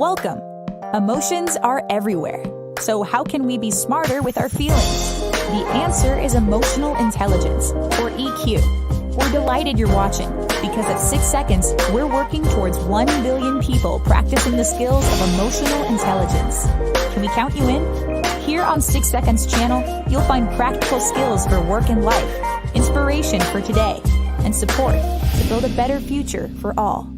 Welcome. Emotions are everywhere. So how can we be smarter with our feelings? The answer is emotional intelligence, or EQ. We're delighted you're watching, because at 6 seconds, we're working towards 1 billion people practicing the skills of emotional intelligence. Can we count you in? Here on 6 Seconds channel, you'll find practical skills for work and life, inspiration for today, and support to build a better future for all.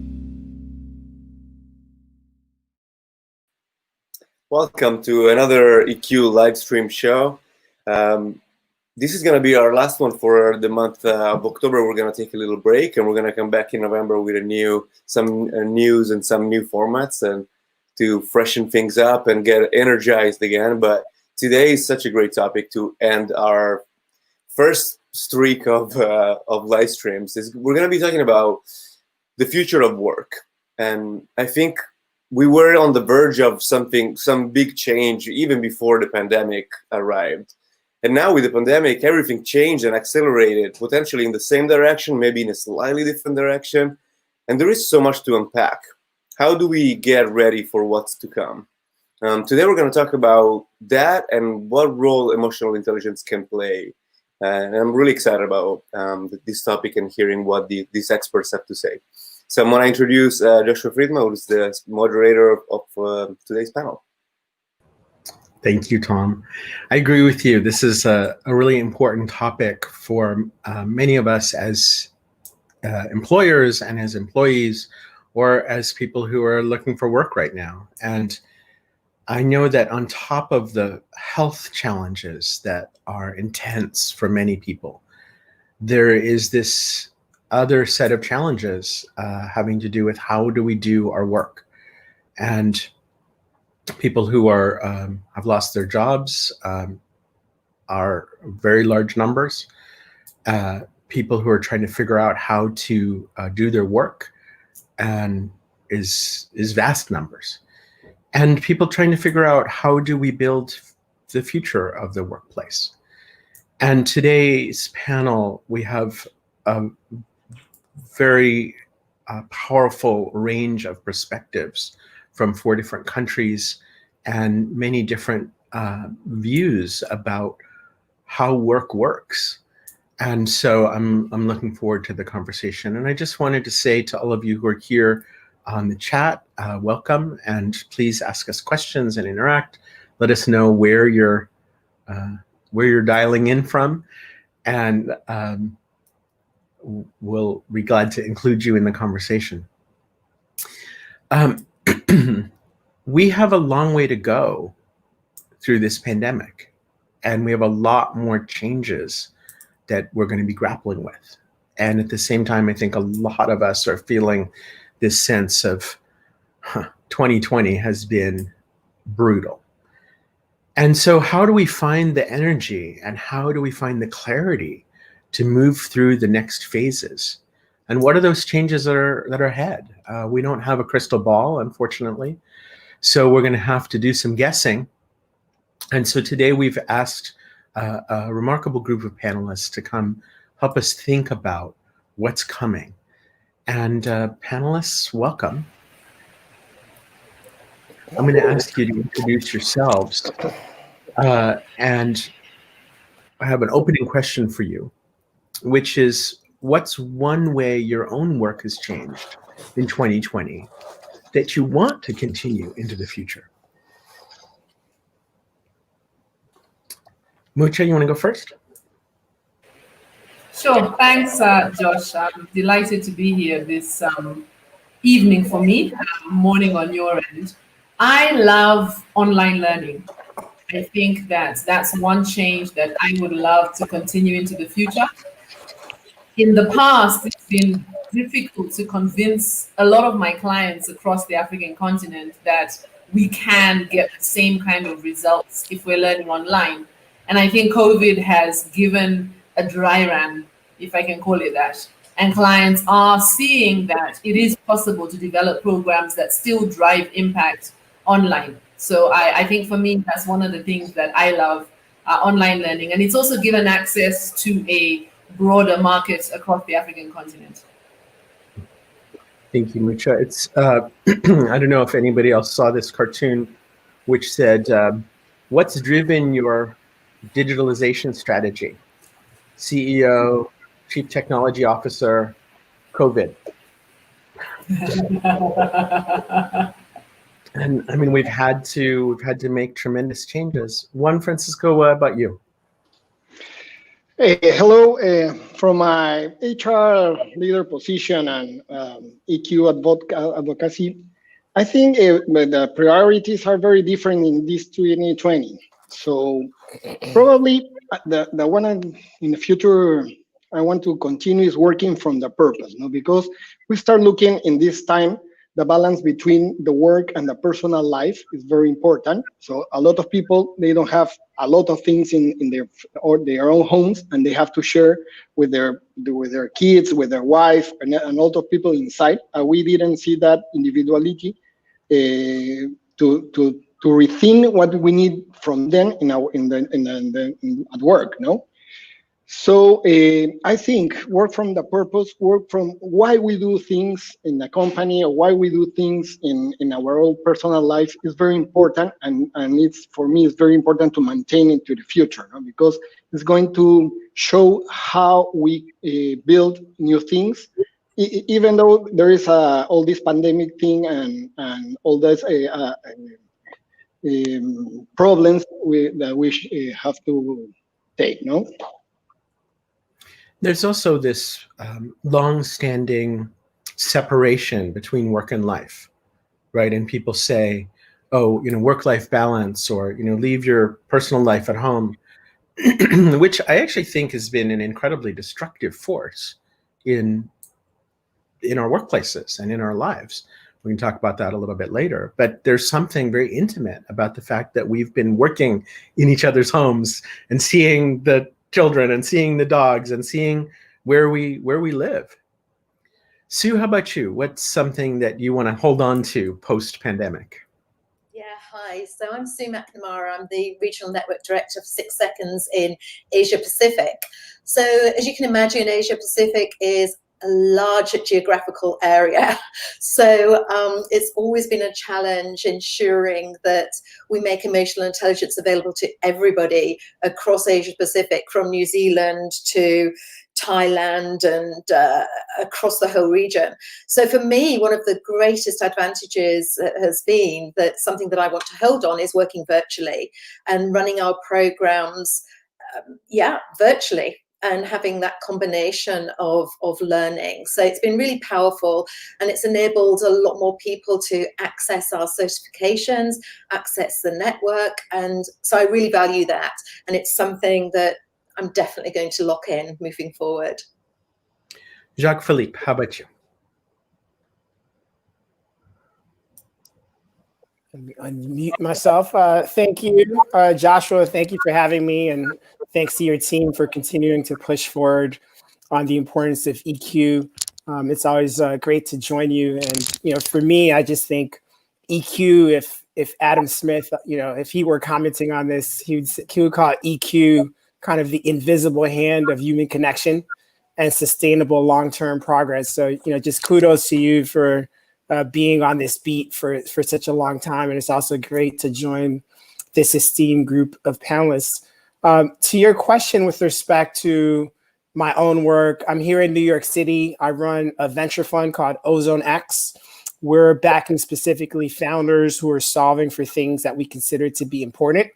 Welcome to another EQ Livestream show. This is going to be our last one for the month of October. We're going to take a little break, and we're going to come back in November with some news and some new formats, and to freshen things up and get energized again. But today is such a great topic to end our first streak of live streams. We're going to be talking about the future of work, and I think we were on the verge of some big change even before the pandemic arrived. And now with the pandemic, everything changed and accelerated, potentially in the same direction, maybe in a slightly different direction. And there is so much to unpack. How do we get ready for what's to come? Today, we're going to talk about that and what role emotional intelligence can play. And I'm really excited about this topic and hearing what these experts have to say. So I'm going to introduce Joshua Friedman, who is the moderator of today's panel. Thank you, Tom. I agree with you. This is a really important topic for many of us as employers and as employees, or as people who are looking for work right now. And I know that on top of the health challenges that are intense for many people, there is this other set of challenges having to do with how do we do our work. And people who are have lost their jobs are very large numbers. People who are trying to figure out how to do their work and is vast numbers. And people trying to figure out how do we build the future of the workplace. And today's panel, we have a very powerful range of perspectives from 4 different countries and many different views about how work works. And so I'm looking forward to the conversation. And I just wanted to say to all of you who are here on the chat, welcome, and please ask us questions and interact. Let us know where you're dialing in from, and we'll be glad to include you in the conversation. We have a long way to go through this pandemic, and we have a lot more changes that we're going to be grappling with. And at the same time, I think a lot of us are feeling this sense of 2020 has been brutal. And so how do we find the energy, and how do we find the clarity to move through the next phases? And what are those changes that are ahead? We don't have a crystal ball, unfortunately. So we're going to have to do some guessing. And so today we've asked a remarkable group of panelists to come help us think about what's coming. And panelists, welcome. I'm going to ask you to introduce yourselves. And I have an opening question for you, which is, what's one way your own work has changed in 2020 that you want to continue into the future? Mucha, you want to go first? Sure. Thanks, Josh. I'm delighted to be here this evening for me, morning on your end. I love online learning. I think that's one change that I would love to continue into the future. In the past, it's been difficult to convince a lot of my clients across the African continent that we can get the same kind of results if we're learning online. And I think COVID has given a dry run, if I can call it that. And clients are seeing that it is possible to develop programs that still drive impact online. So I think for me, that's one of the things that I love, online learning. And it's also given access to a broader market across the African continent. Thank you, Mucha. It's I don't know if anybody else saw this cartoon, which said, "What's driven your digitalization strategy? CEO, Chief Technology Officer, COVID." And I mean, we've had to make tremendous changes. Juan Francisco, what about you? Hello, from my HR leader position and EQ advocacy, I think the priorities are very different in this 2020. So probably the one in the future I want to continue is working from the purpose, because we start looking in this time, the balance between the work and the personal life is very important. So a lot of people, they don't have a lot of things in their own homes, and they have to share with their kids, with their wife, and a lot of people inside. We didn't see that individuality to rethink what we need from them at work, no. So I think work from the purpose, work from why we do things in the company or why we do things in our own personal life is very important, and it's, for me, it's very important to maintain it to the future, because it's going to show how we build new things, even though there is all this pandemic thing and all those problems that we have to take, no? There's also this long-standing separation between work and life, right? And people say, oh, work-life balance, or, leave your personal life at home, which I actually think has been an incredibly destructive force in our workplaces and in our lives. We can talk about that a little bit later, but there's something very intimate about the fact that we've been working in each other's homes and seeing the children and seeing the dogs and seeing where we live. Sue, how about you? What's something that you want to hold on to post-pandemic? Yeah, hi. So I'm Sue McNamara. I'm the Regional Network Director for 6 Seconds in Asia Pacific. So as you can imagine, Asia Pacific is a large geographical area. So it's always been a challenge ensuring that we make emotional intelligence available to everybody across Asia Pacific, from New Zealand to Thailand and across the whole region. So for me, one of the greatest advantages has been that something that I want to hold on is working virtually and running our programs, virtually, and having that combination of learning. So it's been really powerful, and it's enabled a lot more people to access our certifications, access the network. And so I really value that. And it's something that I'm definitely going to lock in moving forward. Jacques-Philippe, how about you? Unmute myself. Thank you, Joshua. Thank you for having me, and thanks to your team for continuing to push forward on the importance of EQ. It's always great to join you. And for me, I just think EQ. If Adam Smith, if he were commenting on this, he would call EQ kind of the invisible hand of human connection and sustainable long-term progress. So just kudos to you for being on this beat for such a long time. And it's also great to join this esteemed group of panelists. To your question with respect to my own work, I'm here in New York City. I run a venture fund called Ozone X. We're backing specifically founders who are solving for things that we consider to be important,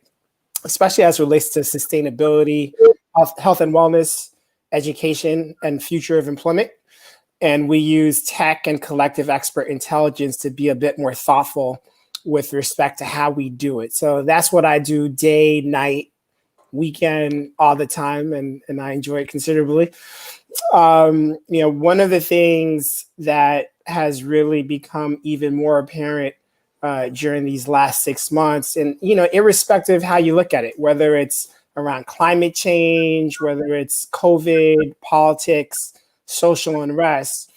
especially as it relates to sustainability, health and wellness, education, and future of employment. And we use tech and collective expert intelligence to be a bit more thoughtful with respect to how we do it. So that's what I do day, night, weekend, all the time, and I enjoy it considerably. One of the things that has really become even more apparent during these last 6 months, and irrespective of how you look at it, whether it's around climate change, whether it's COVID, politics, social unrest,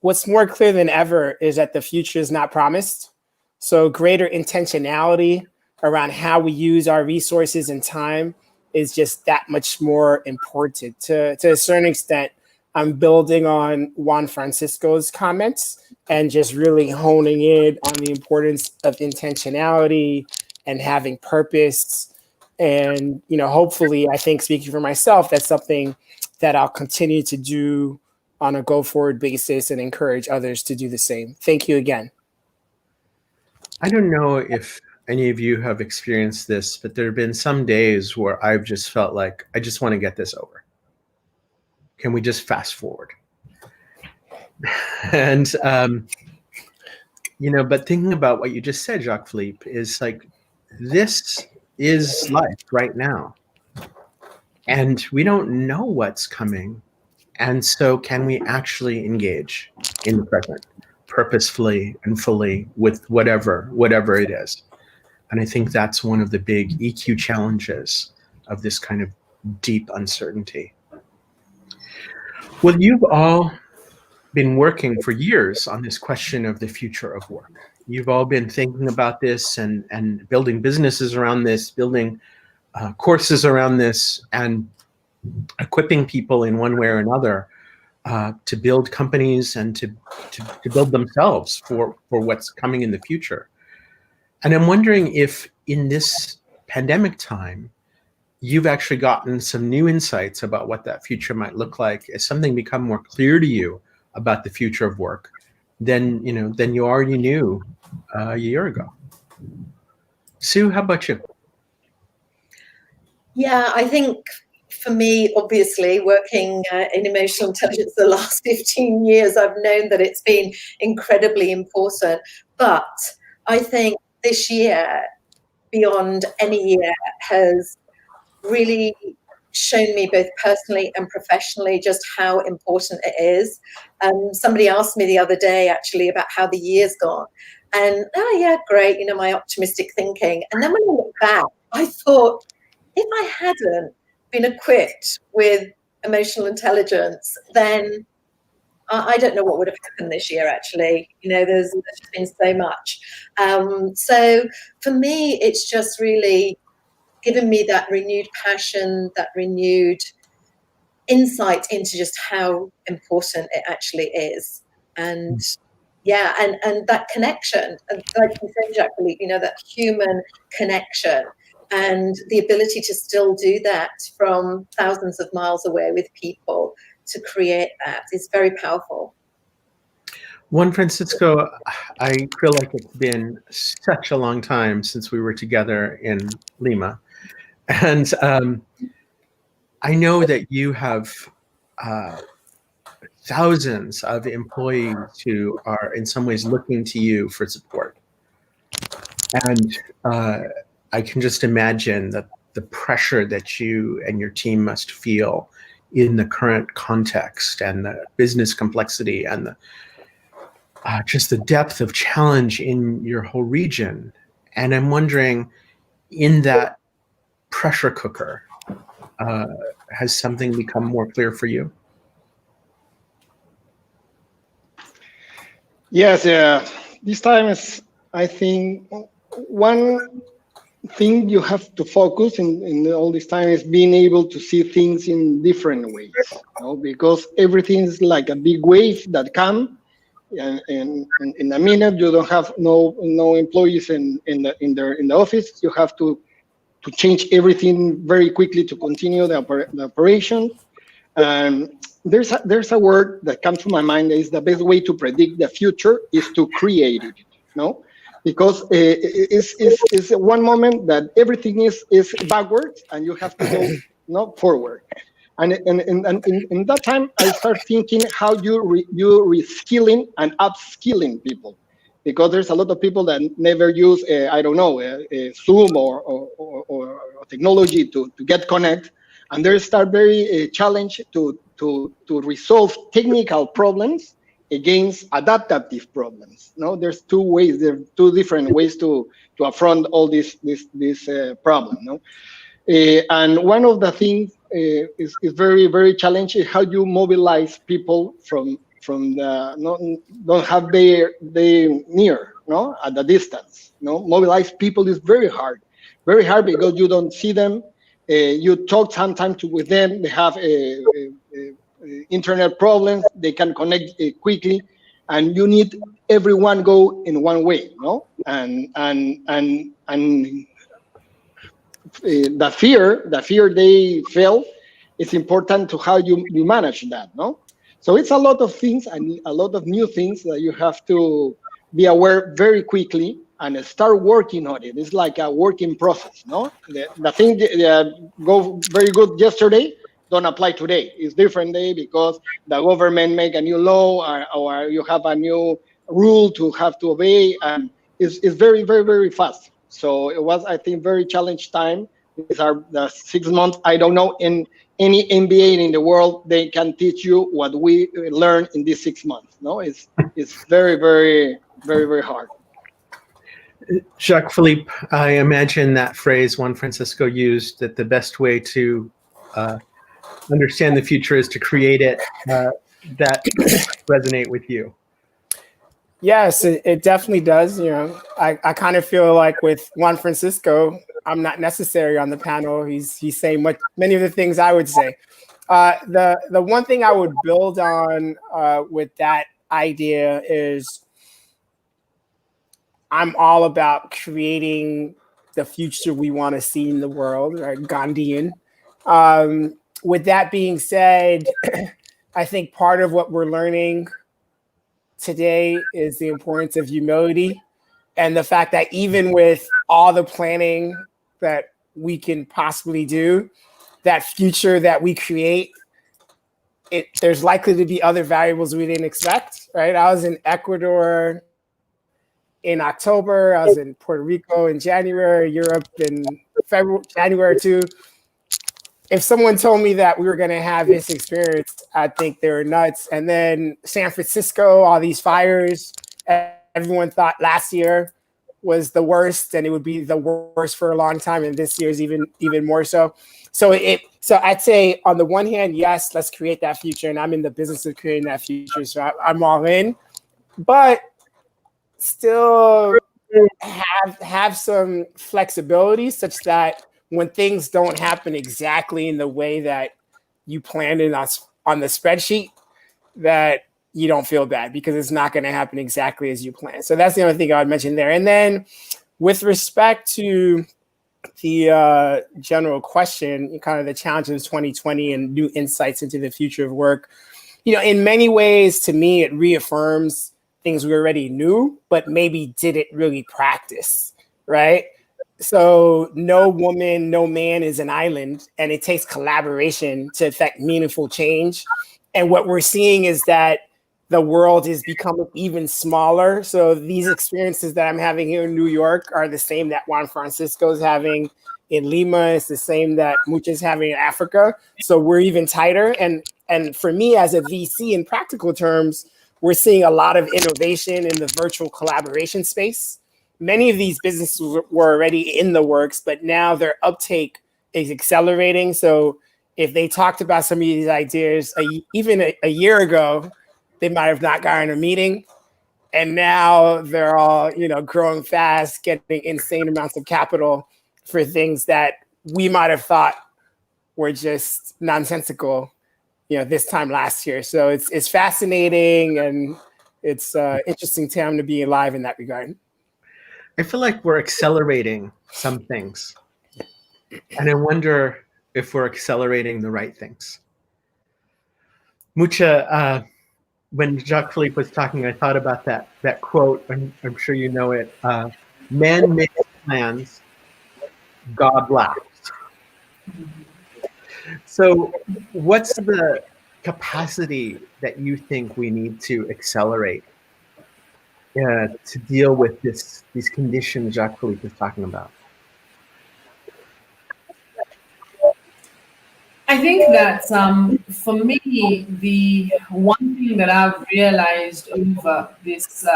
what's more clear than ever is that the future is not promised. So greater intentionality around how we use our resources and time is just that much more important. To a certain extent, I'm building on Juan Francisco's comments and just really honing in on the importance of intentionality and having purpose. And, hopefully, I think, speaking for myself, that's something that I'll continue to do on a go-forward basis and encourage others to do the same. Thank you again. I don't know if any of you have experienced this, but there have been some days where I've just felt like I just want to get this over. Can we just fast forward? And, but thinking about what you just said, Jacques-Philippe, is like, this is life right now. And we don't know what's coming. And so can we actually engage in the present purposefully and fully with whatever it is? And I think that's one of the big EQ challenges of this kind of deep uncertainty. Well, you've all been working for years on this question of the future of work. You've all been thinking about this and building businesses around this, building courses around this, and equipping people in one way or another to build companies and to build themselves for what's coming in the future. And I'm wondering if in this pandemic time, you've actually gotten some new insights about what that future might look like. Has something become more clear to you about the future of work than you already knew a year ago? Sue, how about you? Yeah, I think for me, obviously, working in emotional intelligence the last 15 years, I've known that it's been incredibly important. But I think this year, beyond any year, has really shown me both personally and professionally just how important it is. Somebody asked me the other day, actually, about how the year's gone. And, oh, yeah, great, my optimistic thinking. And then when I look back, I thought, if I hadn't been equipped with emotional intelligence, then I don't know what would have happened this year, actually. There's been so much. So for me, it's just really given me that renewed passion, that renewed insight into just how important it actually is. And yeah, and that connection, like you said, Jacques-Philippe, that human connection and the ability to still do that from thousands of miles away with people, to create that is very powerful. Juan Francisco, I feel like it's been such a long time since we were together in Lima. And I know that you have thousands of employees who are in some ways looking to you for support. And I can just imagine that the pressure that you and your team must feel in the current context and the business complexity and the just the depth of challenge in your whole region. And I'm wondering, in that pressure cooker, has something become more clear for you? Yes, this time is, I think, one thing you have to focus in all this time is being able to see things in different ways, because everything is like a big wave that comes, and in a minute you don't have no employees in the office. You have to change everything very quickly to continue the operation. There's a word that comes to my mind is the best way to predict the future is to create it, because it's one moment that everything is backwards and you have to go forward. And in that time, I start thinking how you reskilling and upskilling people, because there's a lot of people that never use Zoom or technology to get connect, and they start very challenged to resolve technical problems against adaptive problems. There's two different ways to affront all this problem. And one of the things is very, very challenging, how you mobilize people from the don't have their near, at the distance. Mobilize people is very hard because you don't see them. You talk sometimes with them. They have internet problems, they can connect quickly, and you need everyone go in one way, no? And the fear they feel, it's important to how you manage that, no? So it's a lot of things and a lot of new things that you have to be aware very quickly and start working on it. It's like a working process, no? The thing that go very good yesterday don't apply today. It's different day because the government make a new law or you have a new rule to have to obey, and it's very, very, very fast. So it was, I think, very challenge time. These are the 6 months. I don't know in any MBA in the world they can teach you what we learn in these 6 months. No, it's very, very, very, very hard. Jacques-Philippe, I imagine that phrase Juan Francisco used, that the best way to understand the future is to create it, that resonate with you. Yes, it definitely does. You know, I kind of feel like with Juan Francisco, I'm not necessary on the panel. He's saying many of the things I would say. The one thing I would build on with that idea is I'm all about creating the future we want to see in the world, right? Gandhian. With that being said, I think part of what we're learning today is the importance of humility and the fact that even with all the planning that we can possibly do, that future that we create, there's likely to be other variables we didn't expect, right? I was in Ecuador in October, I was in Puerto Rico in January, Europe in February, January too. If someone told me that we were going to have this experience, I think they were nuts. And then San Francisco, all these fires, everyone thought last year was the worst and it would be the worst for a long time. And this year is even more so. So I'd say on the one hand, yes, let's create that future. And I'm in the business of creating that future. So I'm all in, but still have some flexibility such that when things don't happen exactly in the way that you planned it on the spreadsheet, that you don't feel bad because it's not going to happen exactly as you planned. So that's the only thing I would mention there. And then with respect to the general question, kind of the challenges of 2020 and new insights into the future of work, you know, in many ways, to me, it reaffirms things we already knew, but maybe didn't really practice, right? So no woman, no man is an island, and it takes collaboration to affect meaningful change. And what we're seeing is that the world is becoming even smaller. So these experiences that I'm having here in New York are the same that Juan Francisco is having in Lima. It's the same that Mucha is having in Africa. So we're even tighter. And for me as a VC in practical terms, we're seeing a lot of innovation in the virtual collaboration space. Many of these businesses were already in the works, but now their uptake is accelerating. So if they talked about some of these ideas even a year ago, they might have not gotten a meeting. And now they're all, you know, growing fast, getting insane amounts of capital for things that we might have thought were just nonsensical, you know, this time last year. So it's fascinating, and it's interesting time to be alive in that regard. I feel like we're accelerating some things, and I wonder if we're accelerating the right things. Mucha, when Jacques-Philippe was talking, I thought about that quote, and I'm sure you know it. Man makes plans, God laughs. So what's the capacity that you think we need to accelerate to deal with these conditions Jacques-Philippe is talking about? I think that for me, the one thing that I've realized over this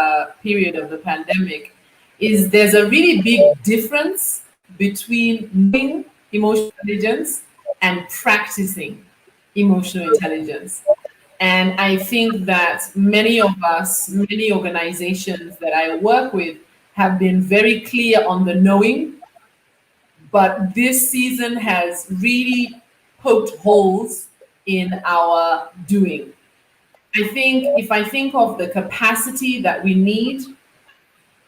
period of the pandemic is there's a really big difference between knowing emotional intelligence and practicing emotional intelligence. And I think that many of us, many organizations that I work with have been very clear on the knowing, but this season has really poked holes in our doing. I think if I think of the capacity that we need,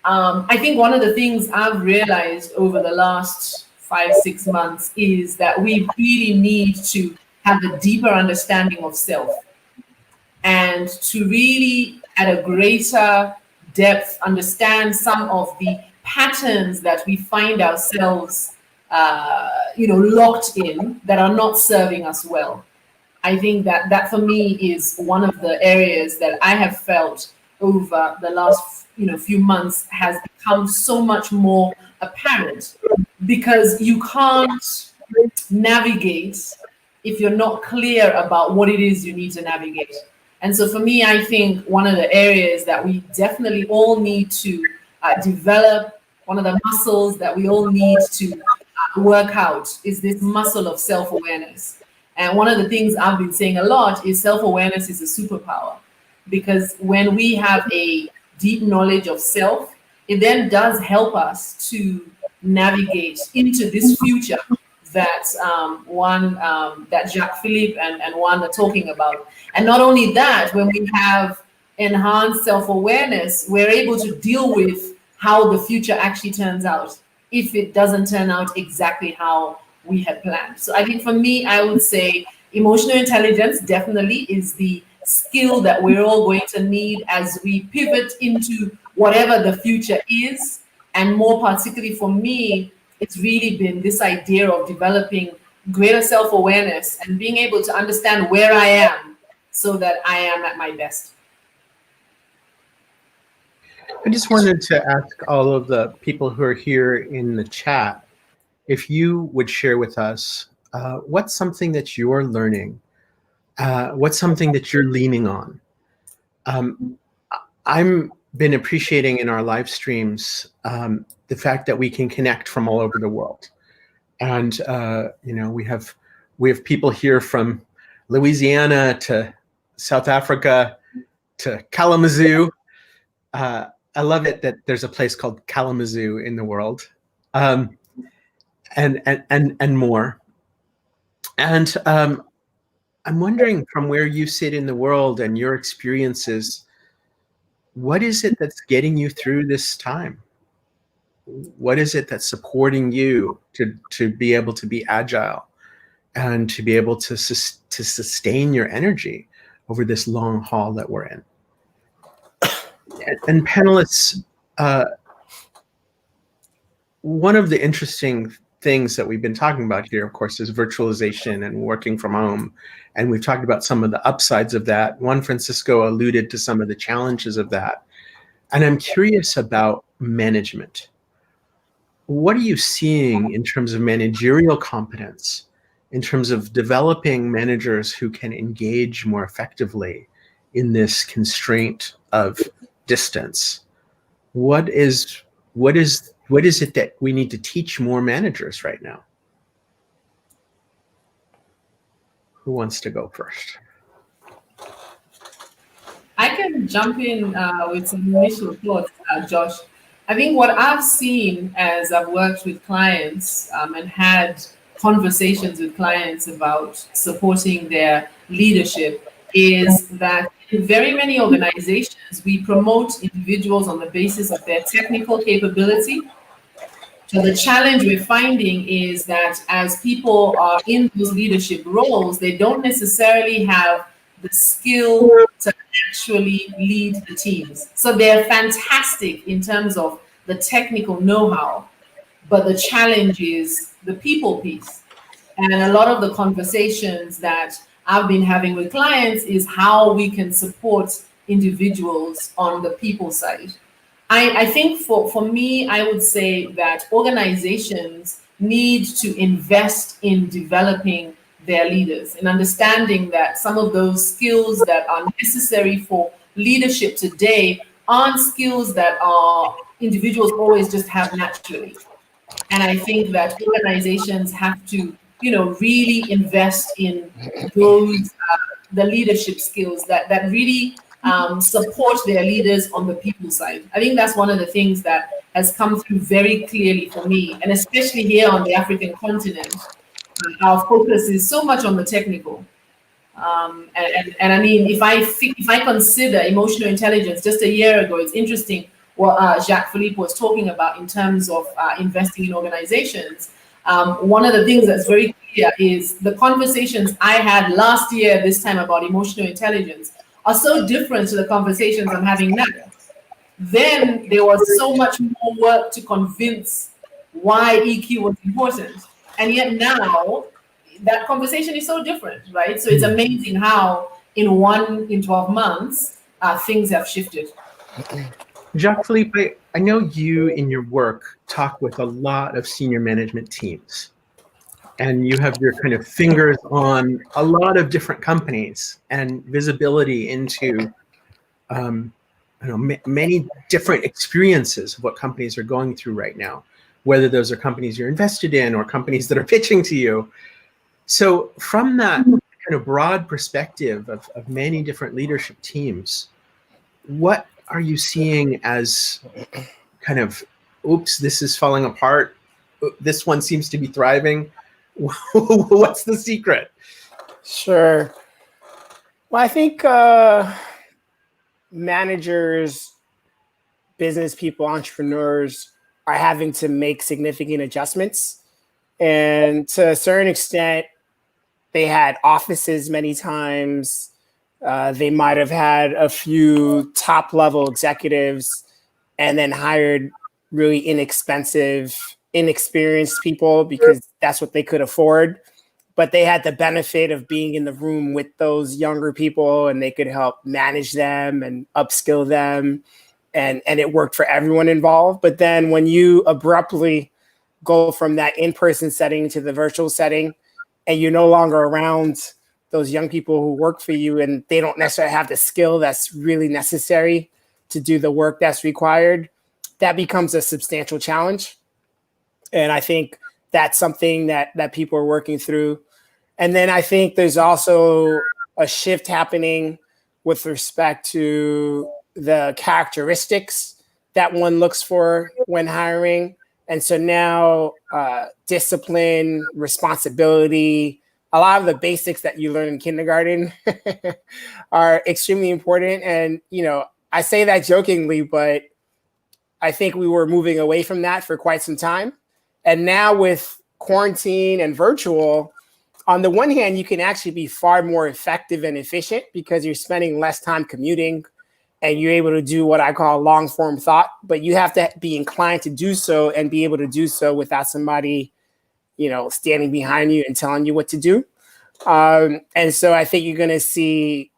I think one of the things I've realized over the last 5-6 months is that we really need to have a deeper understanding of self, and to really, at a greater depth, understand some of the patterns that we find ourselves, locked in, that are not serving us well. I think that for me is one of the areas that I have felt over the last few months has become so much more apparent, because you can't navigate if you're not clear about what it is you need to navigate. And so for me, I think one of the areas that we definitely all need to develop, one of the muscles that we all need to work out, is this muscle of self-awareness. And one of the things I've been saying a lot is self-awareness is a superpower, because when we have a deep knowledge of self, it then does help us to navigate into this future that that Jacques-Philippe and Juan are talking about. And not only that, when we have enhanced self-awareness, we're able to deal with how the future actually turns out, if it doesn't turn out exactly how we had planned. So I think for me, I would say emotional intelligence definitely is the skill that we're all going to need as we pivot into whatever the future is. And more particularly for me, it's really been this idea of developing greater self-awareness and being able to understand where I am so that I am at my best. I just wanted to ask all of the people who are here in the chat, if you would share with us, what's something that you're learning? What's something that you're leaning on? I'm been appreciating in our live streams the fact that we can connect from all over the world, and we have people here from Louisiana to South Africa to Kalamazoo. I love it that there's a place called Kalamazoo in the world, and more. And I'm wondering, from where you sit in the world and your experiences, what is it that's getting you through this time? What is it that's supporting you to be able to be agile and to be able to sustain your energy over this long haul that we're in? And panelists, one of the interesting things that we've been talking about here, of course, is virtualization and working from home. And we've talked about some of the upsides of that. Juan Francisco alluded to some of the challenges of that. And I'm curious about management. What are you seeing in terms of managerial competence, in terms of developing managers who can engage more effectively in this constraint of distance? What is it that we need to teach more managers right now? Who wants to go first? I can jump in with some initial thoughts, Josh. I think what I've seen as I've worked with clients and had conversations with clients about supporting their leadership is that in very many organizations, we promote individuals on the basis of their technical capability. So the challenge we're finding is that as people are in those leadership roles, they don't necessarily have the skill to actually lead the teams. So they're fantastic in terms of the technical know-how, but the challenge is the people piece. And a lot of the conversations that I've been having with clients is how we can support individuals on the people side. I think for me, I would say that organizations need to invest in developing their leaders and understanding that some of those skills that are necessary for leadership today aren't skills that are individuals always just have naturally. And I think that organizations have to, really invest in those the leadership skills that really support their leaders on the people side. I think that's one of the things that has come through very clearly for me, and especially here on the African continent. Our focus is so much on the technical. And I mean, if I consider emotional intelligence, just a year ago, it's interesting what Jacques-Philippe was talking about in terms of investing in organizations. One of the things that's very clear is the conversations I had last year this time about emotional intelligence are so different to the conversations I'm having now. Then there was so much more work to convince why EQ was important. And yet now, that conversation is so different, right? So it's amazing how in 12 months, things have shifted. Jacques-Philippe, I know you in your work talk with a lot of senior management teams, and you have your kind of fingers on a lot of different companies and visibility into many different experiences of what companies are going through right now, whether those are companies you're invested in or companies that are pitching to you. So from that kind of broad perspective of many different leadership teams, what are you seeing as kind of, oops, this is falling apart, this one seems to be thriving? What's the secret? Sure. Well, I think managers, business people, entrepreneurs are having to make significant adjustments. And to a certain extent, they had offices many times. They might have had a few top level executives and then hired really inexperienced people because that's what they could afford. But they had the benefit of being in the room with those younger people, and they could help manage them and upskill them. And it worked for everyone involved. But then when you abruptly go from that in-person setting to the virtual setting, and you're no longer around those young people who work for you, and they don't necessarily have the skill that's really necessary to do the work that's required, that becomes a substantial challenge. And I think that's something that people are working through. And then I think there's also a shift happening with respect to the characteristics that one looks for when hiring. And so now discipline, responsibility, a lot of the basics that you learn in kindergarten are extremely important. And, I say that jokingly, but I think we were moving away from that for quite some time. And now with quarantine and virtual, on the one hand, you can actually be far more effective and efficient because you're spending less time commuting and you're able to do what I call long form thought, but you have to be inclined to do so and be able to do so without somebody, standing behind you and telling you what to do. And so I think you're going to see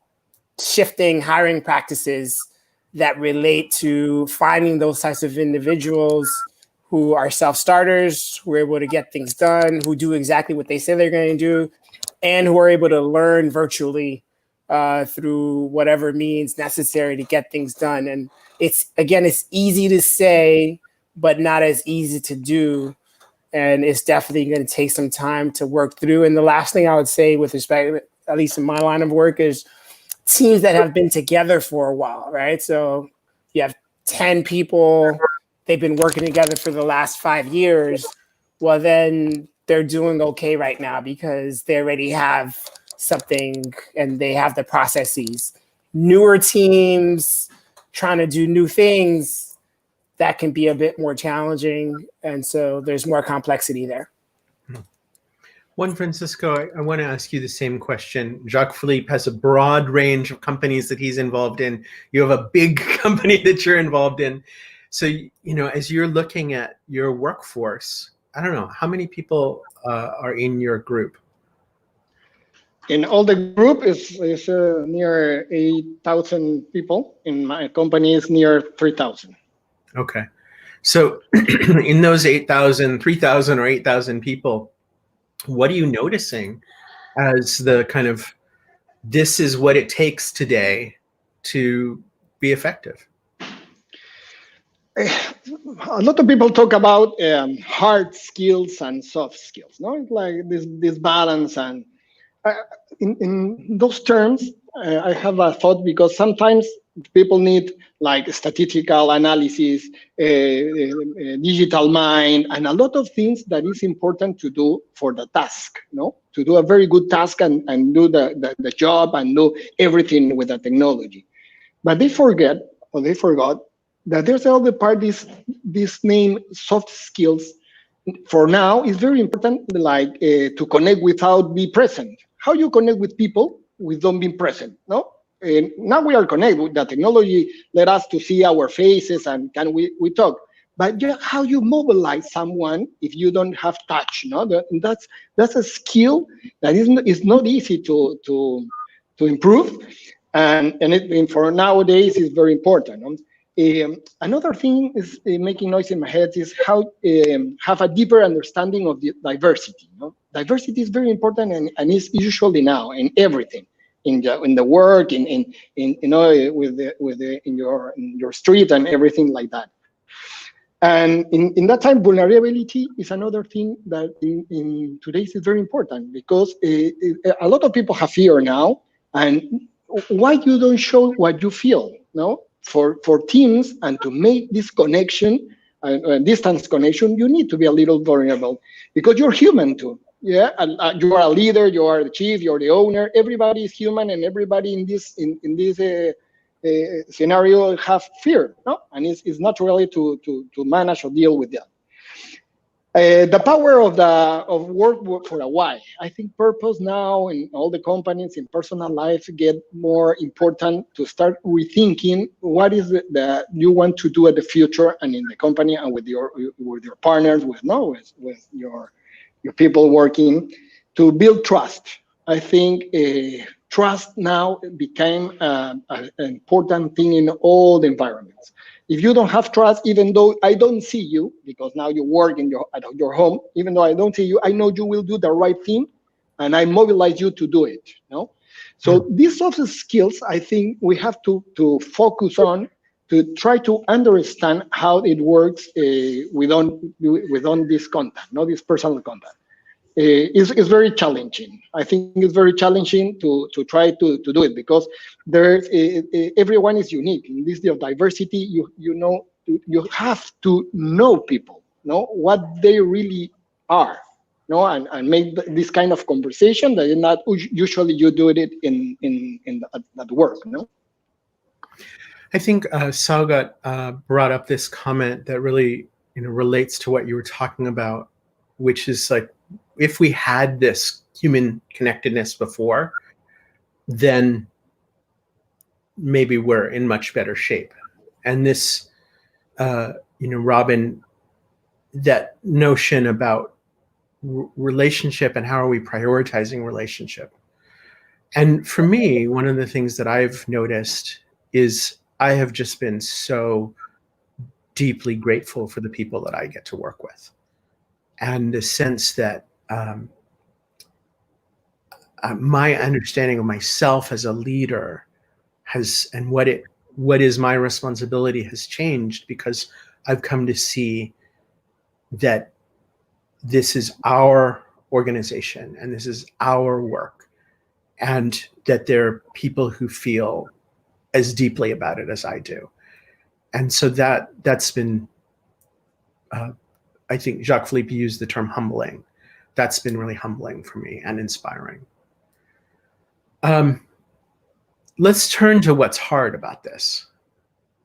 shifting hiring practices that relate to finding those types of individuals who are self-starters, who are able to get things done, who do exactly what they say they're going to do, and who are able to learn virtually through whatever means necessary to get things done. And it's easy to say, but not as easy to do. And it's definitely going to take some time to work through. And the last thing I would say with respect, at least in my line of work, is teams that have been together for a while, right? So you have 10 people, they've been working together for the last 5 years. Well, then they're doing okay right now because they already have something and they have the processes. Newer teams trying to do new things, that can be a bit more challenging. And so there's more complexity there. Juan Francisco, I want to ask you the same question. Jacques-Philippe has a broad range of companies that he's involved in. You have a big company that you're involved in. So, as you're looking at your workforce, I don't know, how many people are in your group? In all the group is near 8,000 people. In my company is near 3,000. Okay. So in those 8,000, 3,000 or 8,000 people, what are you noticing as the kind of, this is what it takes today to be effective? A lot of people talk about hard skills and soft skills, no? It's like this balance. And in those terms, I have a thought, because sometimes People need like statistical analysis, digital mind, and a lot of things that is important to do for the task, to do a very good task and do the job and do everything with the technology. But they forgot that there's another part, this name soft skills. For now, is very important, like to connect without be present. How you connect with people without being present, no? And now we are connected. The technology let us to see our faces and can we talk. But how you mobilize someone if you don't have touch, no? That's a skill that is not easy to improve, and for nowadays is very important. Another thing is making noise in my head is how have a deeper understanding of the diversity. Diversity is very important and is usually now in everything, in the work, in your street and everything like that. And in that time, vulnerability is another thing that in today's is very important, because a lot of people have fear now, and why you don't show what you feel, no? For teams and to make this connection, distance connection, you need to be a little vulnerable, because you're human too. Yeah, you are a leader, you are the chief, you're the owner. Everybody is human, and everybody in this scenario have fear, no? And it's not really to manage or deal with that. The power of work for a why. I think purpose now in all the companies in personal life get more important, to start rethinking what is that you want to do at the future and in the company and with your partners, with your people working, to build trust. I think trust now became an important thing in all the environments. If you don't have trust, even though I don't see you, because now you work at your home, even though I don't see you, I know you will do the right thing, and I mobilize you to do it. No, so these soft skills, I think we have to focus on, to try to understand how it works within this contact, not this personal contact. Is very challenging. I think it's very challenging to try to do it, because there's everyone is unique. In this diversity, you have to know people, know what they really are, and make this kind of conversation that is not usually you do it at work, no. I think Saugat brought up this comment that really relates to what you were talking about, which is like, if we had this human connectedness before, then maybe we're in much better shape. And this, Robin, that notion about relationship and how are we prioritizing relationship. And for me, one of the things that I've noticed is I have just been so deeply grateful for the people that I get to work with. And the sense that my understanding of myself as a leader and what is my responsibility has changed, because I've come to see that this is our organization and this is our work, and that there are people who feel as deeply about it as I do. And so that's been, I think Jacques-Philippe used the term humbling. That's been really humbling for me and inspiring. Let's turn to what's hard about this.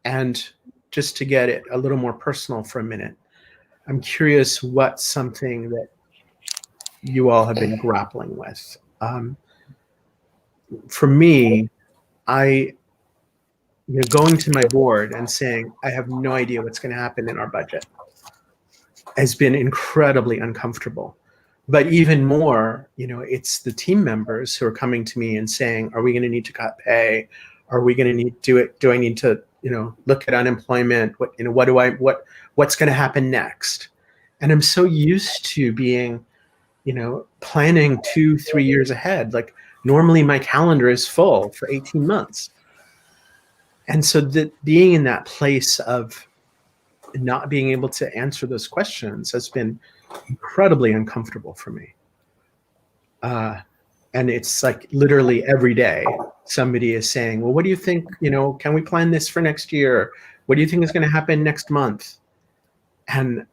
And just to get it a little more personal for a minute, I'm curious what's something that you all have been grappling with. For me, going to my board and saying, I have no idea what's going to happen in our budget has been incredibly uncomfortable. But even more, it's the team members who are coming to me and saying, are we going to need to cut pay? Are we going to need to do it? Do I need to, look at unemployment? What's going to happen next? And I'm so used to being, planning 2-3 years ahead. Like normally my calendar is full for 18 months. And so being in that place of not being able to answer those questions has been incredibly uncomfortable for me. And it's like literally every day somebody is saying, well, what do you think, can we plan this for next year? What do you think is going to happen next month? And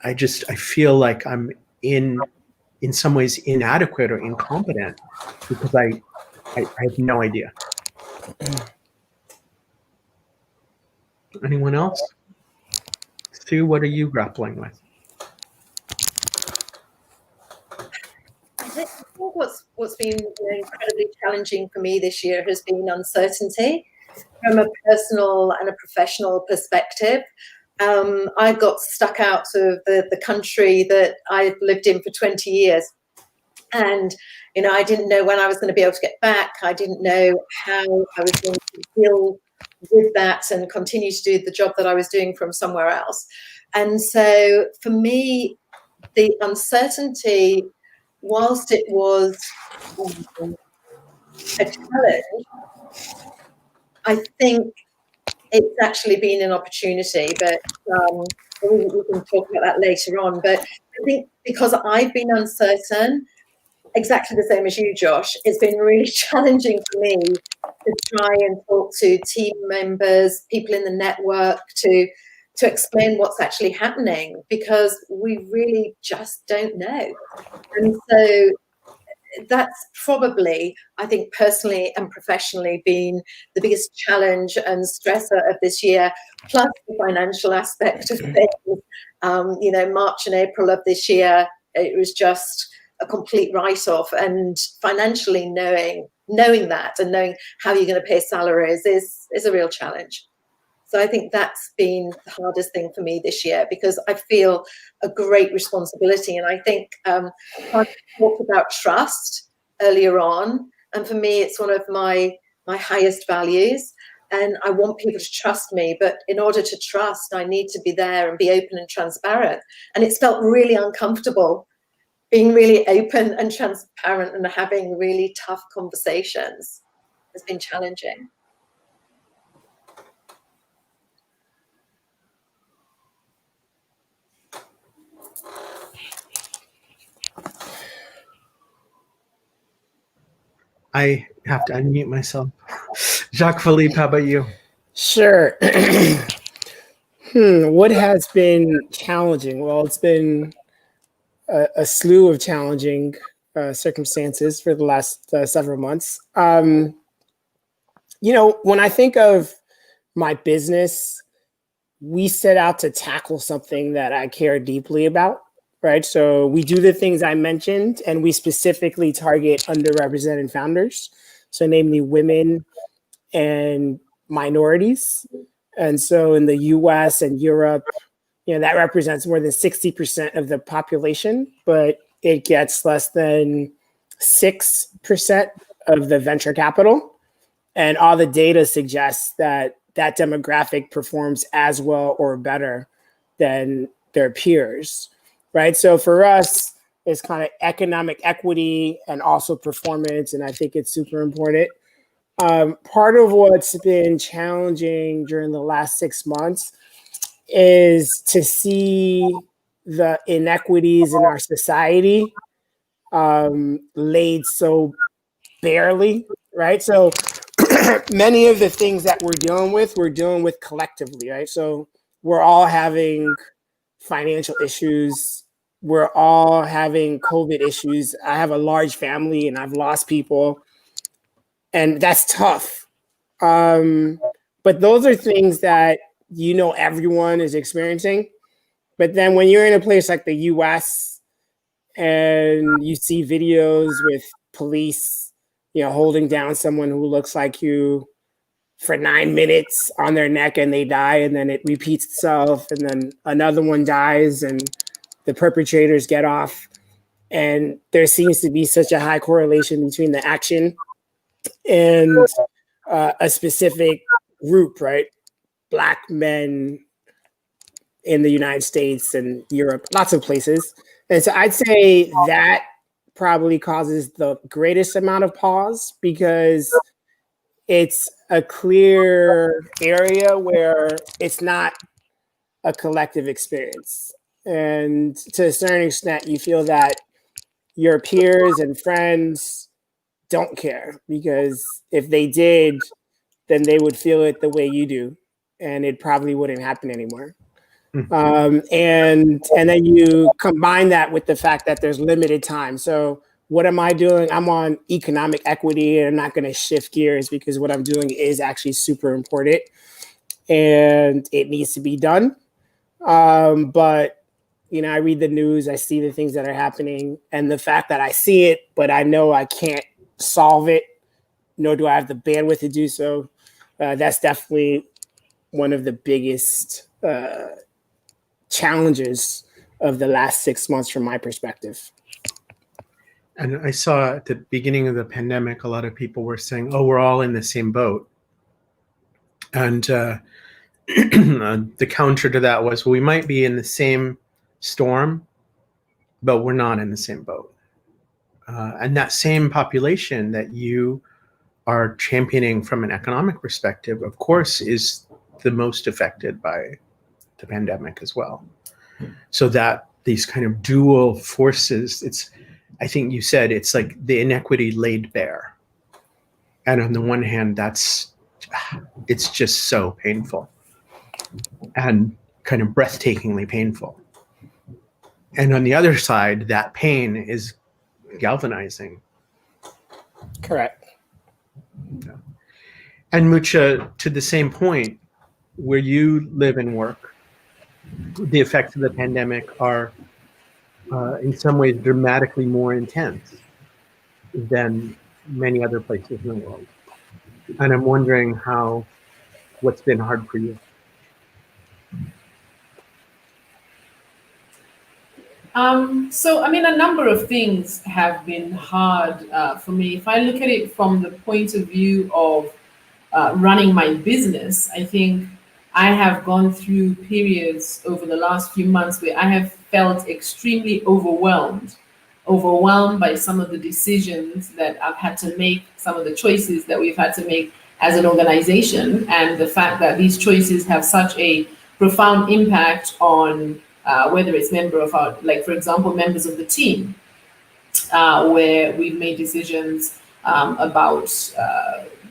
I feel like I'm in some ways inadequate or incompetent because I have no idea. Anyone else? Sue, what are you grappling with? I think what's been incredibly challenging for me this year has been uncertainty from a personal and a professional perspective. I got stuck out of the country that I've lived in for 20 years. And, I didn't know when I was going to be able to get back. I didn't know how I was going to deal with that and continue to do the job that I was doing from somewhere else. And so for me, the uncertainty, whilst it was a challenge, I think it's actually been an opportunity, but we can talk about that later on. But I think because I've been uncertain, exactly the same as you, Josh, it's been really challenging for me to try and talk to team members, people in the network, to explain what's actually happening, because we really just don't know. And so that's probably, I think, personally and professionally been the biggest challenge and stressor of this year, plus the financial aspect of things. March and April of this year, it was just a complete write-off, and financially knowing that and knowing how you're going to pay salaries is a real challenge. So I think that's been the hardest thing for me this year, because I feel a great responsibility. And I think I talked about trust earlier on, and for me, it's one of my highest values. And I want people to trust me, but in order to trust, I need to be there and be open and transparent. And it's felt really uncomfortable being really open and transparent and having really tough conversations. Has been challenging. I have to unmute myself. Jacques-Philippe, how about you? Sure. What has been challenging? Well, it's been a slew of challenging circumstances for the last several months. When I think of my business, we set out to tackle something that I care deeply about, right? So we do the things I mentioned, and we specifically target underrepresented founders, so namely women and minorities. And so in the US and Europe, that represents more than 60% of the population, but it gets less than 6% of the venture capital. And all the data suggests that demographic performs as well or better than their peers, right? So for us, it's kind of economic equity and also performance, and I think it's super important. Part of what's been challenging during the last 6 months is to see the inequities in our society laid so barely, right? So many of the things that we're dealing with collectively, right? So we're all having financial issues. We're all having COVID issues. I have a large family and I've lost people, and that's tough. But those are things that everyone is experiencing. But then when you're in a place like the US and you see videos with police, holding down someone who looks like you for 9 minutes on their neck and they die, and then it repeats itself, and then another one dies and the perpetrators get off. And there seems to be such a high correlation between the action and a specific group, right? Black men in the United States and Europe, lots of places. And so I'd say that probably causes the greatest amount of pause, because it's a clear area where it's not a collective experience. And to a certain extent, you feel that your peers and friends don't care, because if they did, then they would feel it the way you do, and it probably wouldn't happen anymore. And then you combine that with the fact that there's limited time. So what am I doing? I'm on economic equity, and I'm not going to shift gears because what I'm doing is actually super important and it needs to be done. But I read the news, I see the things that are happening, and the fact that I see it, but I know I can't solve it, nor do I have the bandwidth to do so. That's definitely one of the biggest challenges of the last 6 months from my perspective. And I saw at the beginning of the pandemic, a lot of people were saying, oh, we're all in the same boat. And the counter to that was, well, we might be in the same storm, but we're not in the same boat. And that same population that you are championing from an economic perspective, of course, is the most affected by the pandemic as well. So that these kind of dual forces, I think you said it's like the inequity laid bare. And on the one hand, it's just so painful and kind of breathtakingly painful. And on the other side, that pain is galvanizing. Correct. Yeah. And Mucha, to the same point, where you live and work, the effects of the pandemic are in some ways dramatically more intense than many other places in the world. And I'm wondering what's been hard for you? So, a number of things have been hard for me. If I look at it from the point of view of running my business, I think I have gone through periods over the last few months where I have felt extremely overwhelmed by some of the decisions that I've had to make, some of the choices that we've had to make as an organization, and the fact that these choices have such a profound impact on whether it's for example, members of the team, where we've made decisions about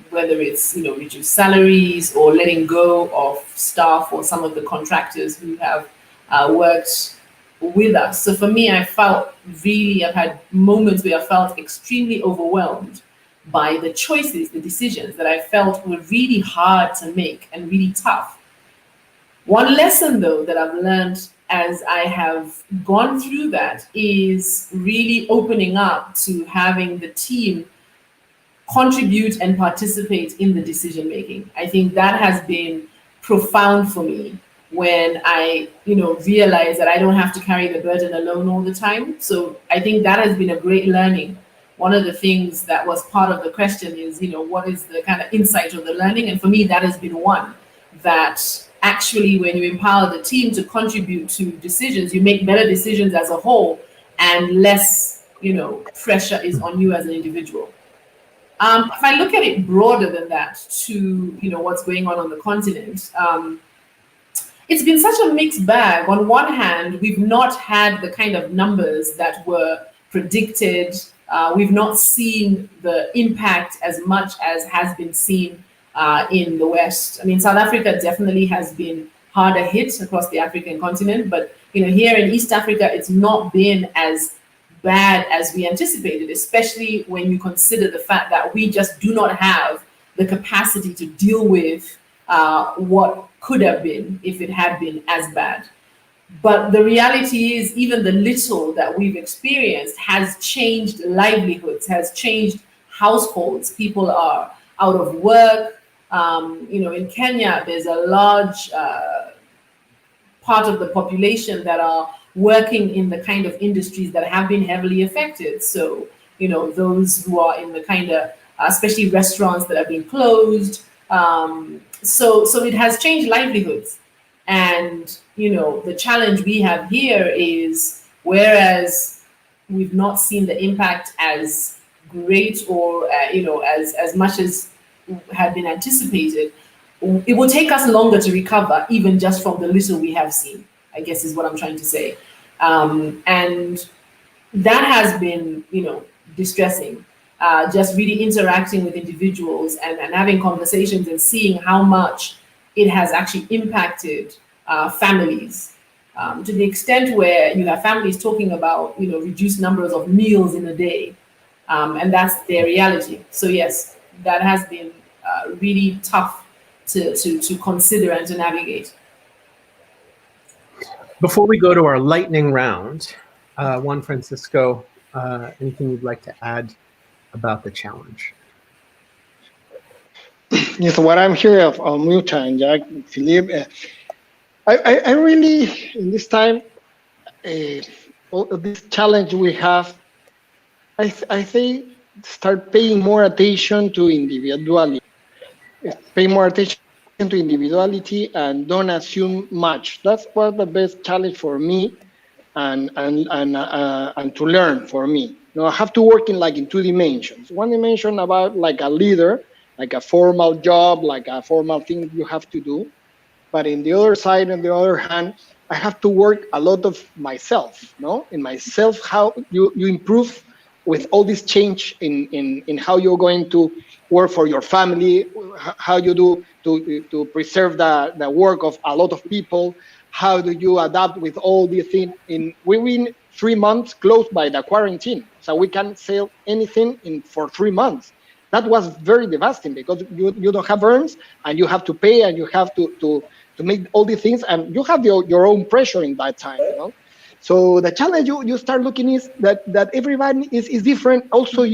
whether it's reduced salaries or letting go of staff or some of the contractors who have worked with us. So for me, I've had moments where I felt extremely overwhelmed by the choices, the decisions that I felt were really hard to make and really tough. One lesson, though, that I've learned as I have gone through that is really opening up to having the team contribute and participate in the decision making. I think that has been profound for me when I, realize that I don't have to carry the burden alone all the time. So I think that has been a great learning. One of the things that was part of the question is, what is the kind of insight of the learning? And for me, that has been one, that actually when you empower the team to contribute to decisions, you make better decisions as a whole, and less, pressure is on you as an individual. If I look at it broader than that to, what's going on the continent, it's been such a mixed bag. On one hand, we've not had the kind of numbers that were predicted. We've not seen the impact as much as has been seen in the West. South Africa definitely has been harder hit across the African continent, but here in East Africa, it's not been as bad as we anticipated, especially when you consider the fact that we just do not have the capacity to deal with what could have been if it had been as bad. But the reality is, even the little that we've experienced has changed livelihoods, has changed households. People are out of work. In Kenya, there's a large part of the population that are working in the kind of industries that have been heavily affected. So, those who are in the kind of, especially restaurants that have been closed. So it has changed livelihoods. And, the challenge we have here is, whereas we've not seen the impact as great or, as much as had been anticipated, it will take us longer to recover, even just from the little we have seen, I guess is what I'm trying to say. And that has been, distressing. Just really interacting with individuals and having conversations and seeing how much it has actually impacted families, to the extent where you have families talking about, reduced numbers of meals in a day, and that's their reality. So yes, that has been really tough to consider and to navigate. Before we go to our lightning round, Juan Francisco, anything you'd like to add about the challenge? Yes, what I'm here of Muta and Jack, Philippe, I really, in this time, this challenge we have, I think start paying more attention to individuality. Pay more attention to individuality and don't assume much. That's what the best challenge for me, and to learn for me. I have to work in two dimensions. One dimension about like a leader, like a formal job, like a formal thing you have to do. But in the other side, on the other hand, I have to work a lot of myself, in myself, how you improve with all this change in how you're going to work for your family, how you do to preserve the work of a lot of people, how do you adapt with all these things. We've been 3 months closed by the quarantine, so we can't sell anything for 3 months. That was very devastating because you don't have earns and you have to pay and you have to make all these things and you have your own pressure in that time. So the challenge you start looking is that everybody is different. Also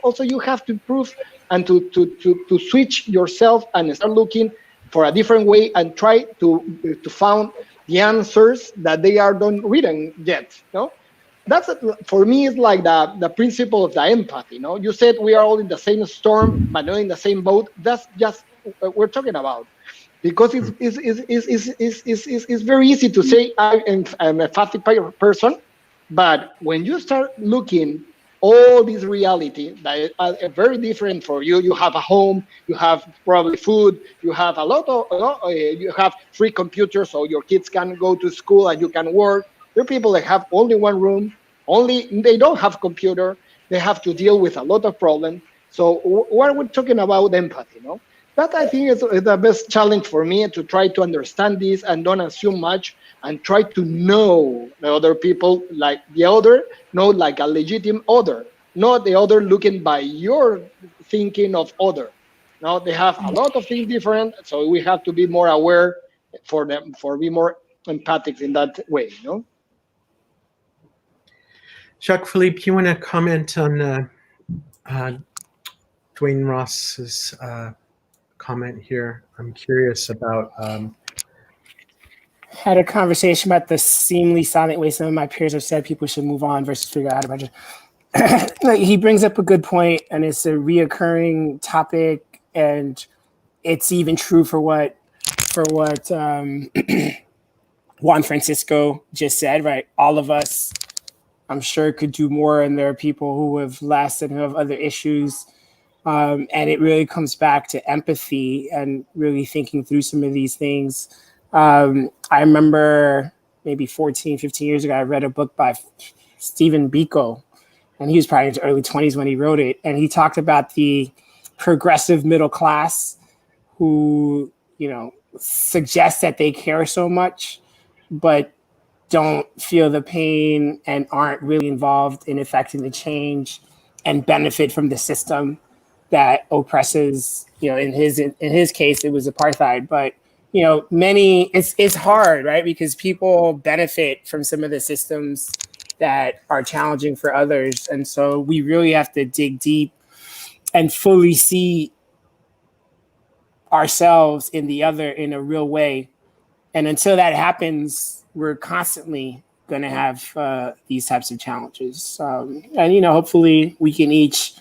also you have to improve and to switch yourself and start looking for a different way and try to find the answers that they are not written yet. That's for me is like the principle of the empathy. You said we are all in the same storm but not in the same boat. That's just what we're talking about. Because it's very easy to say I'm a empathic person, but when you start looking all this reality that are very different for you, you have a home, you have probably food, you have you have free computers so your kids can go to school and you can work. There are people that have only one room, they don't have computer, they have to deal with a lot of problems. So what we're talking about empathy, That I think is the best challenge for me, to try to understand this and don't assume much and try to know the other people like the other, not like a legitimate other, not the other looking by your thinking of other. Now they have a lot of things different, so we have to be more aware for them, be more empathic in that way. Jacques-Philippe, you want to comment on Dwayne Ross's comment here? I'm curious about. Had a conversation about the seemingly silent way some of my peers have said people should move on versus figure out about it. He brings up a good point, and it's a reoccurring topic, and it's even true for what Juan Francisco just said. Right, all of us, I'm sure, could do more, and there are people who have less and who have other issues. And it really comes back to empathy and really thinking through some of these things. I remember maybe 14, 15 years ago, I read a book by Stephen Biko, and he was probably in his early 20s when he wrote it. And he talked about the progressive middle class who, suggest that they care so much, but don't feel the pain and aren't really involved in affecting the change and benefit from the system that oppresses, in his case, it was apartheid, but many, it's hard, right? Because people benefit from some of the systems that are challenging for others. And so we really have to dig deep and fully see ourselves in the other in a real way. And until that happens, we're constantly going to have these types of challenges. And hopefully we can each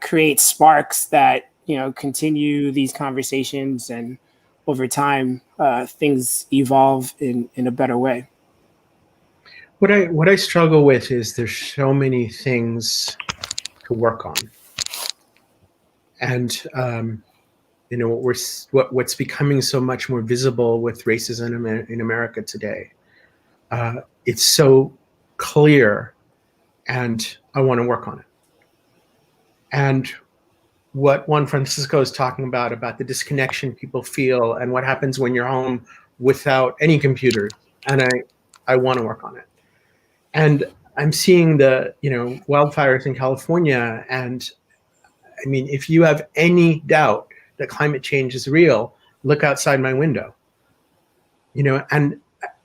create sparks that, continue these conversations, and over time, things evolve in a better way. What I struggle with is there's so many things to work on, and what's becoming so much more visible with racism in America today. It's so clear and I want to work on it. And what Juan Francisco is talking about the disconnection people feel and what happens when you're home without any computer, and I want to work on it. And I'm seeing the wildfires in California, and I mean, if you have any doubt that climate change is real, look outside my window. And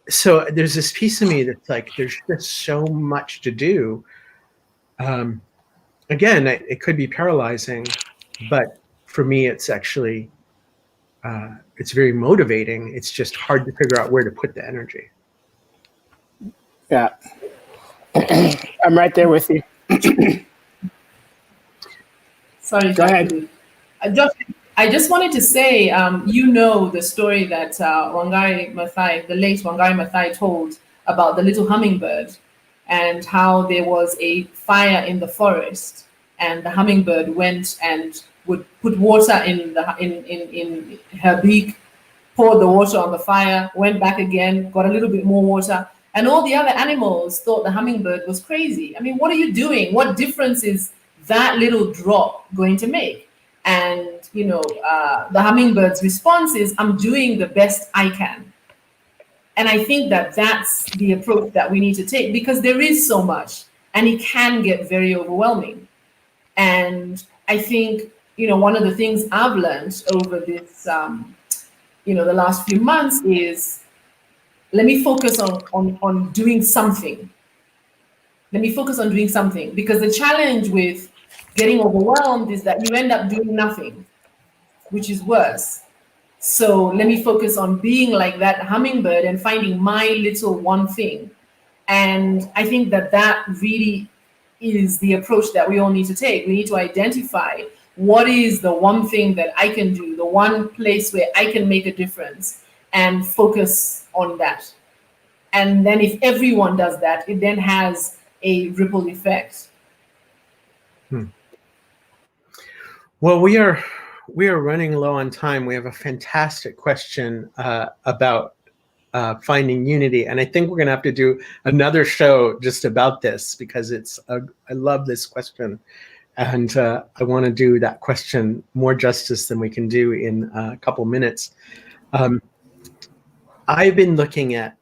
so there's this piece of me that's like, there's just so much to do. Again, it could be paralyzing, but for me, it's actually, it's very motivating. It's just hard to figure out where to put the energy. Yeah. I'm right there with you. Sorry, go ahead. I just wanted to say, the story that Wangai Maathai, the late Wangai Maathai, told about the Little Hummingbird and how there was a fire in the forest, and the hummingbird went and would put water in her beak, poured the water on the fire, went back again, got a little bit more water, and all the other animals thought the hummingbird was crazy. I mean, what are you doing? What difference is that little drop going to make? And the hummingbird's response is, I'm doing the best I can. And I think that that's the approach that we need to take, because there is so much and it can get very overwhelming. And I think, one of the things I've learned over this, the last few months is, let me focus on doing something. Let me focus on doing something, because the challenge with getting overwhelmed is that you end up doing nothing, which is worse. So let me focus on being like that hummingbird and finding my little one thing. And I think that really is the approach that we all need to take. We need to identify what is the one thing that I can do, the one place where I can make a difference, and focus on that. And then if everyone does that, it then has a ripple effect. Well, we are running low on time. We have a fantastic question about finding unity, and I think we're going to have to do another show just about this, because I love this question, and I want to do that question more justice than we can do in a couple minutes. I've been looking at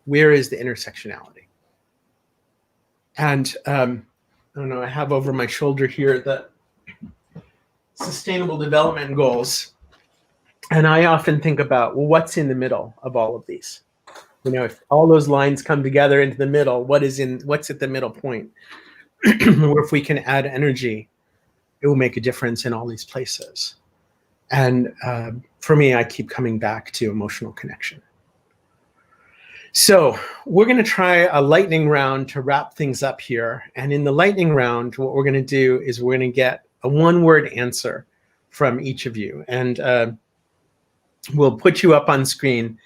where is the intersectionality, and I don't know. I have over my shoulder here the Sustainable Development Goals, and I often think about, well, what's in the middle of all of these? If all those lines come together into the middle, what's at the middle point? Or if we can add energy, it will make a difference in all these places. And for me, I keep coming back to emotional connection. So we're going to try a lightning round to wrap things up here. And in the lightning round, what we're going to do is we're going to get a one-word answer from each of you. And we'll put you up on screen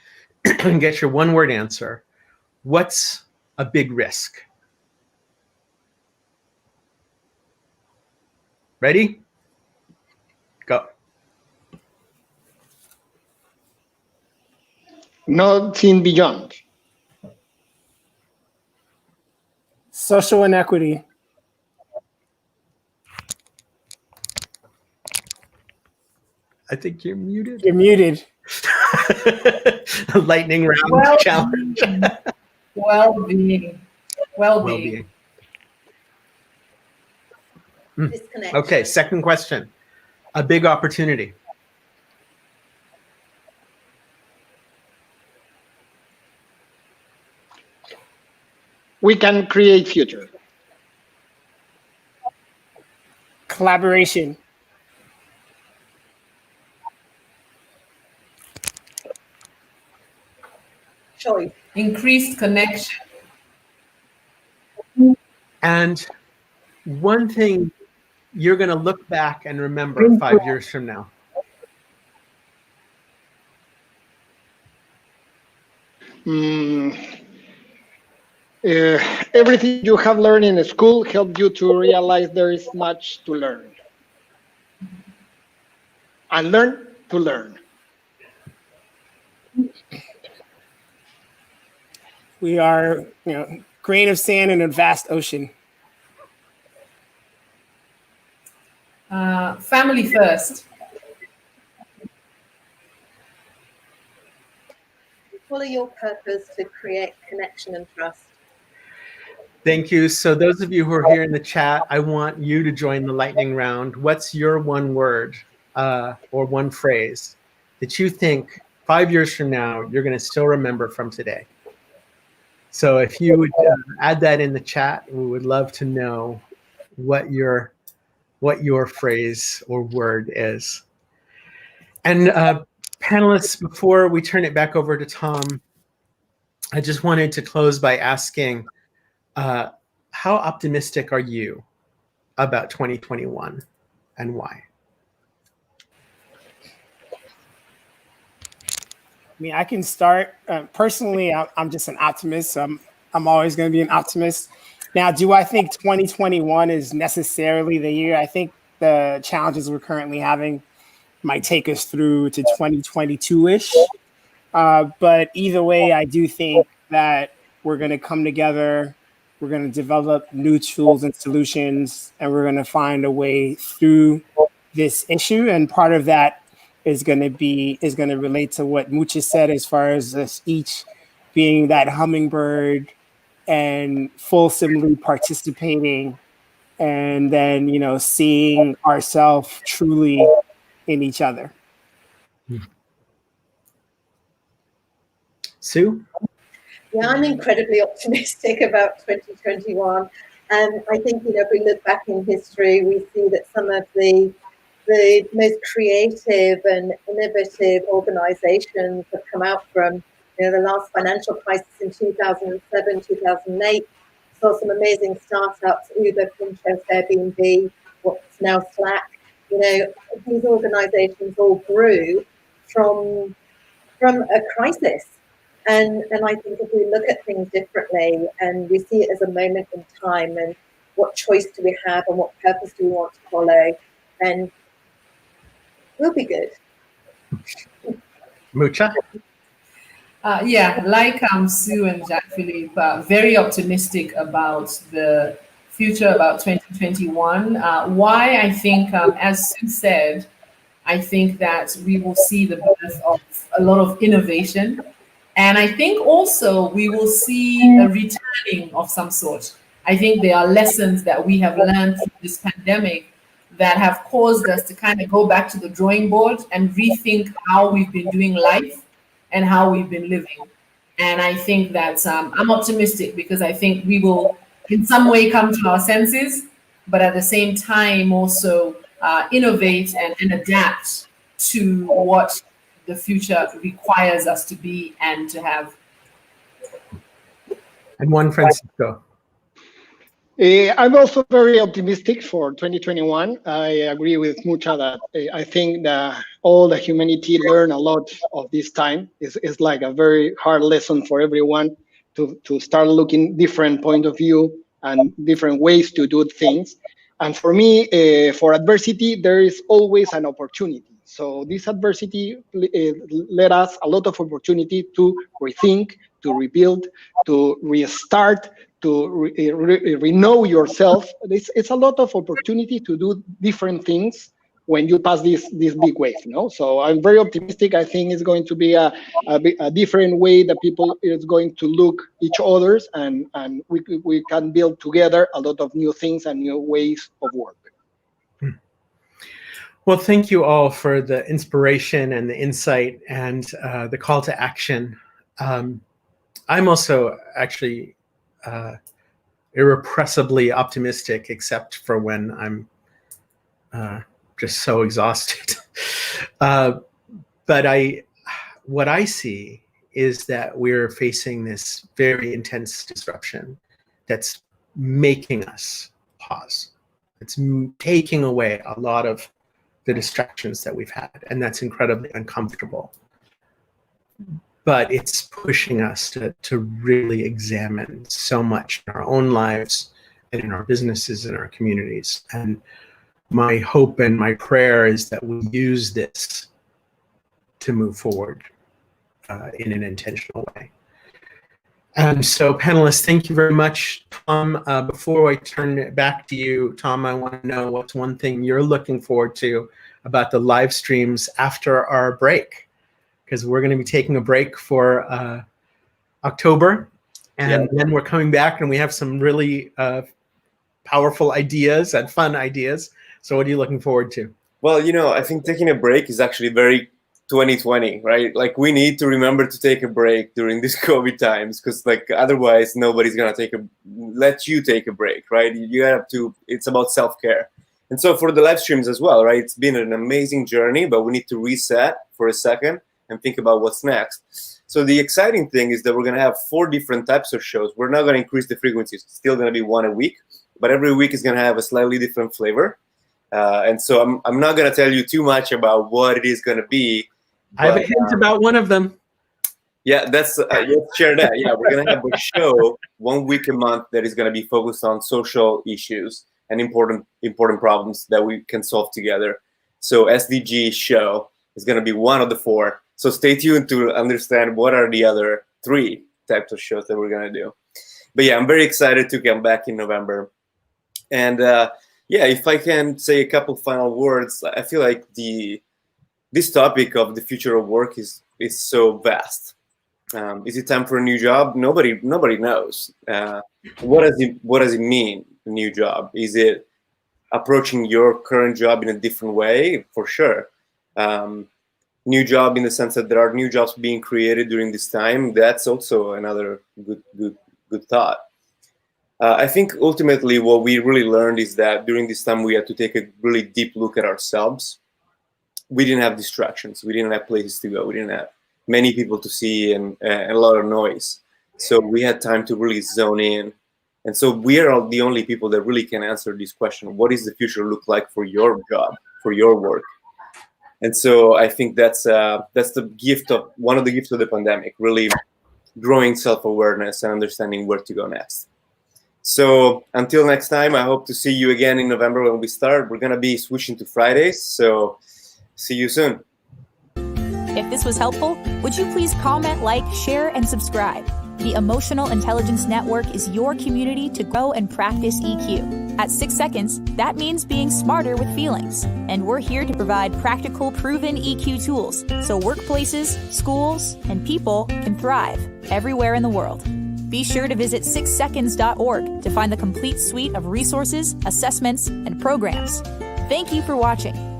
and get your one-word answer. What's a big risk? Ready? Go. Not seen beyond. Social inequity. I think you're muted. You're muted. Lightning round challenge. Well-being. Okay, second question. A big opportunity. We can create future. Collaboration. Choice. Increased connection. And one thing you're going to look back and remember 5 years from now. Everything you have learned in school helped you to realize there is much to learn. And learn to learn. We are, grain of sand in a vast ocean. Family first. Follow your purpose to create connection and trust. Thank you. So those of you who are here in the chat, I want you to join the lightning round. What's your one word or one phrase that you think 5 years from now you're going to still remember from today? So if you would add that in the chat, we would love to know what your phrase or word is. And panelists, before we turn it back over to Tom, I just wanted to close by asking, how optimistic are you about 2021 and why? I mean, I can start. Personally, I'm just an optimist. So I'm always going to be an optimist. Now, do I think 2021 is necessarily the year? I think the challenges we're currently having might take us through to 2022-ish. But either way, I do think that we're going to come together. We're going to develop new tools and solutions, and we're going to find a way through this issue. And part of that is going to relate to what Mucha said, as far as us each being that hummingbird and fulsomely participating, and then, you know, seeing ourselves truly in each other. Sue? Yeah, I'm incredibly optimistic about 2021. And I think, you know, if we look back in history, we see that some of the most creative and innovative organizations have come out from, you know, the last financial crisis in 2007, 2008. Saw some amazing startups, Uber, Pinterest, Airbnb, what's now Slack. You know, these organizations all grew from a crisis. And I think if we look at things differently and we see it as a moment in time and what choice do we have and what purpose do we want to follow, then we'll be good. Mucha? Yeah, like Sue and Jacques-Philippe, very optimistic about the future, about 2021. Why? I think, as Sue said, I think that we will see the birth of a lot of innovation. And I think also we will see a returning of some sort. I think there are lessons that we have learned through this pandemic that have caused us to kind of go back to the drawing board and rethink how we've been doing life and how we've been living. And I think that I'm optimistic because I think we will in some way come to our senses, but at the same time also innovate and adapt to what the future requires us to be and to have. And Juan Francisco? I'm also very optimistic for 2021. I agree with Mucha that I think that all the humanity learned a lot of this time. It's like a very hard lesson for everyone to start looking different point of view and different ways to do things. And for me, for adversity, there is always an opportunity. So this adversity led us a lot of opportunity to rethink, to rebuild, to restart, to renew yourself. It's a lot of opportunity to do different things when you pass this big wave, no? So I'm very optimistic. I think it's going to be a different way that people is going to look each others, and we can build together a lot of new things and new ways of work. Well, thank you all for the inspiration and the insight and the call to action. I'm also actually irrepressibly optimistic, except for when I'm just so exhausted. But what I see is that we're facing this very intense disruption that's making us pause. It's taking away a lot of the distractions that we've had, and that's incredibly uncomfortable. But it's pushing us to really examine so much in our own lives and in our businesses and our communities. And my hope and my prayer is that we use this to move forward in an intentional way. So panelists, thank you very much. Tom, before I turn it back to you, Tom, I want to know what's one thing you're looking forward to about the live streams after our break, because we're going to be taking a break for October, and then we're coming back and we have some really powerful ideas and fun ideas. So what are you looking forward to? Well, I think taking a break is actually very 2020, right? Like, we need to remember to take a break during these COVID times, because otherwise nobody's gonna let you take a break, right? You have to. It's about self-care, and so for the live streams as well, right? It's been an amazing journey, but we need to reset for a second and think about what's next. So the exciting thing is that we're gonna have 4 different types of shows. We're not gonna increase the frequencies. It's still gonna be 1 a week, but every week is gonna have a slightly different flavor. And so I'm not gonna tell you too much about what it is gonna be. I have a hint about one of them. Yeah, let's share that. Yeah, we're gonna have a show 1 week a month that is gonna be focused on social issues and important problems that we can solve together. So SDG show is gonna be one of the 4. So stay tuned to understand what are the other 3 types of shows that we're gonna do. But yeah, I'm very excited to come back in November. And if I can say a couple final words, I feel like this topic of the future of work is so vast. Is it time for a new job? Nobody knows. What does it mean, a new job? Is it approaching your current job in a different way? For sure. New job in the sense that there are new jobs being created during this time. That's also another good thought. I think ultimately what we really learned is that during this time we had to take a really deep look at ourselves. We didn't have distractions. We didn't have places to go. We didn't have many people to see and a lot of noise. So we had time to really zone in. And so we are the only people that really can answer this question. What does the future look like for your job, for your work? And so I think that's the gift of one of the gifts of the pandemic, really growing self-awareness and understanding where to go next. So until next time, I hope to see you again in November when we start. We're going to be switching to Fridays. So see you soon. If this was helpful, would you please comment, like, share, and subscribe? The Emotional Intelligence Network is your community to grow and practice EQ. At 6 seconds, that means being smarter with feelings. And we're here to provide practical, proven EQ tools so workplaces, schools, and people can thrive everywhere in the world. Be sure to visit 6seconds.org to find the complete suite of resources, assessments, and programs. Thank you for watching.